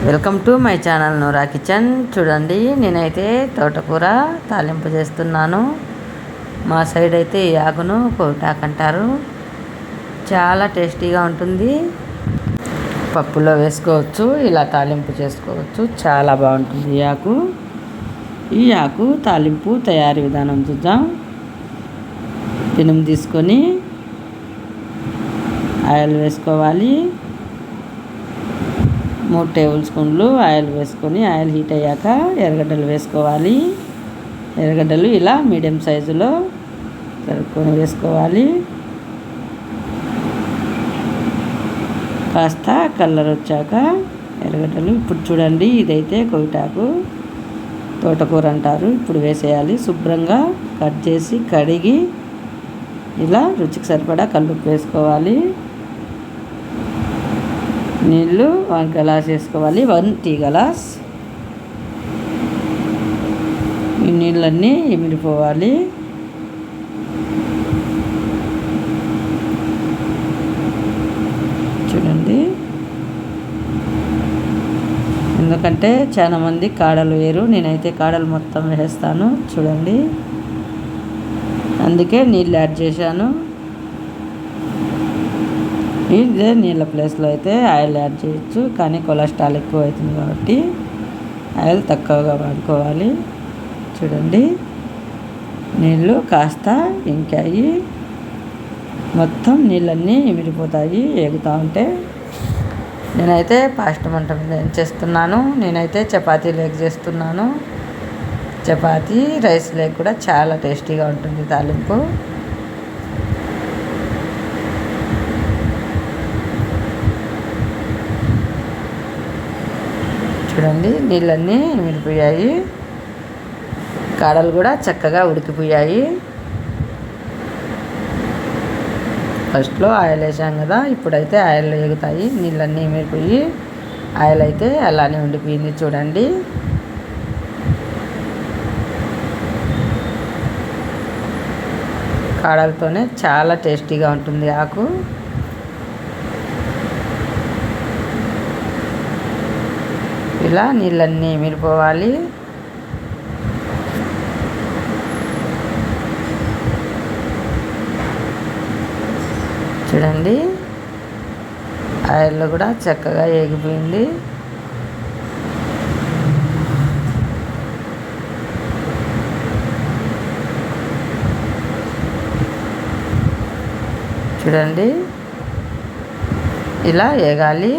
Welcome to my channel Noora kitchen. చూడండి, నేనైతే తోటకూర తాలింపు చేస్తున్నాను. మా సైడ్ అయితే ఈ ఆకును కోటాకు అంటారు. చాలా టేస్టీగా ఉంటుంది. పప్పులో వేసుకోవచ్చు, ఇలా తాలింపు చేసుకోవచ్చు. చాలా బాగుంటుంది ఈ ఆకు తాలింపు తయారీ విధానం చూద్దాం. పెనం తీసుకొని ఆయిల్ వేసుకోవాలి. 3 టేబుల్ స్పూన్లు ఆయిల్ వేసుకొని ఆయిల్ హీట్ అయ్యాక ఎర్రగడ్డలు వేసుకోవాలి. ఎర్రగడ్డలు ఇలా మీడియం సైజులో తరుక్కొని వేసుకోవాలి. కాస్త కలర్ వచ్చాక ఎర్రగడ్డలు, ఇప్పుడు చూడండి, ఇదైతే కొవిటాకు తోటకూర అంటారు. ఇప్పుడు వేసేయాలి. శుభ్రంగా కట్ చేసి కడిగి ఇలా రుచికి సరిపడా కల్లుప్పు వేసుకోవాలి. నీళ్ళు 1 గ్లాస్ వేసుకోవాలి, 1 టీ గ్లాస్. ఈ నీళ్ళన్నీ ఇమిడిపోవాలి. చూడండి, ఎందుకంటే చాలా మంది కాడలు వేరు, నేనైతే కాడలు మొత్తం వేస్తాను. చూడండి, అందుకే నీళ్ళు యాడ్ చేశాను. ఇదే నీళ్ళ ప్లేస్లో అయితే ఆయిల్ యాడ్ చేయొచ్చు, కానీ కొలెస్ట్రాల్ ఎక్కువ అవుతుంది కాబట్టి ఆయిల్ తక్కువగా వాడుకోవాలి. చూడండి, నీళ్ళు కాస్త ఇంకాయి, మొత్తం నీళ్ళన్నీ ఇమిడిపోతాయి ఎగుతూ ఉంటే. నేనైతే ఫాస్ట్ మంట మీద ఏం చేస్తున్నాను, నేనైతే చపాతీ లేక చేస్తున్నాను. చపాతీ రైస్ లేక కూడా చాలా టేస్టీగా ఉంటుంది తాలింపు. చూడండి, నీళ్ళన్నీ మిగిలిపోయాయి, కాడలు కూడా చక్కగా ఉడికిపోయాయి. ఫస్ట్లో ఆయిల్ వేసాం కదా, ఇప్పుడైతే ఆయిల్ ఎగుతాయి. నీళ్ళన్నీ మిగిలిపోయి ఆయిల్ అయితే అలానే ఉండిపోయింది. చూడండి, కాడలతోనే చాలా టేస్టీగా ఉంటుంది ఆకు. ఇలా నీళ్ళన్నీ మిరిపోవాలి. చూడండి, ఆయిల్లో కూడా చక్కగా ఏగిపోయింది. చూడండి, ఇలా ఏగాలి.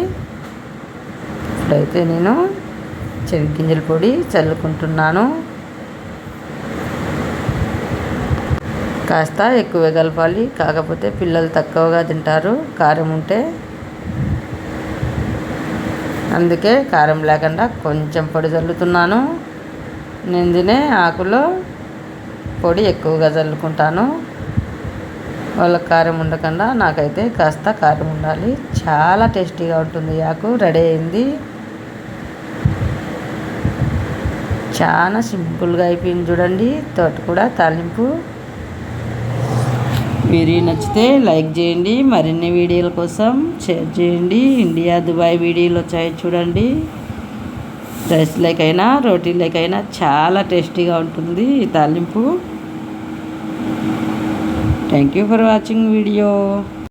ఇప్పుడైతే నేను చెనిగ్గింజల పొడి చల్లుకుంటున్నాను. కాస్త ఎక్కువ కలపాలి, కాకపోతే పిల్లలు తక్కువగా తింటారు కారం ఉంటే. అందుకే కారం లేకుండా కొంచెం పొడి చల్లుతున్నాను. నేను తినే ఆకులో పొడి ఎక్కువగా చల్లుకుంటాను. వాళ్ళకి కారం ఉండకుండా నాకైతే కాస్త కారం ఉండాలి. చాలా టేస్టీగా ఉంటుంది. ఆకు రెడీ అయింది. చాలా సింపుల్గా అయిపోయింది. చూడండి, తోటకూర తాలింపు. వీడియో నచ్చితే లైక్ చేయండి. మరిన్ని వీడియోల కోసం షేర్ చేయండి. ఇండియా దుబాయ్ వీడియోలు వచ్చాయి చూడండి. రైస్ లేకైనా రోటీ లేకైనా చాలా టేస్టీగా ఉంటుంది ఈ తాలింపు. Thank you for watching video.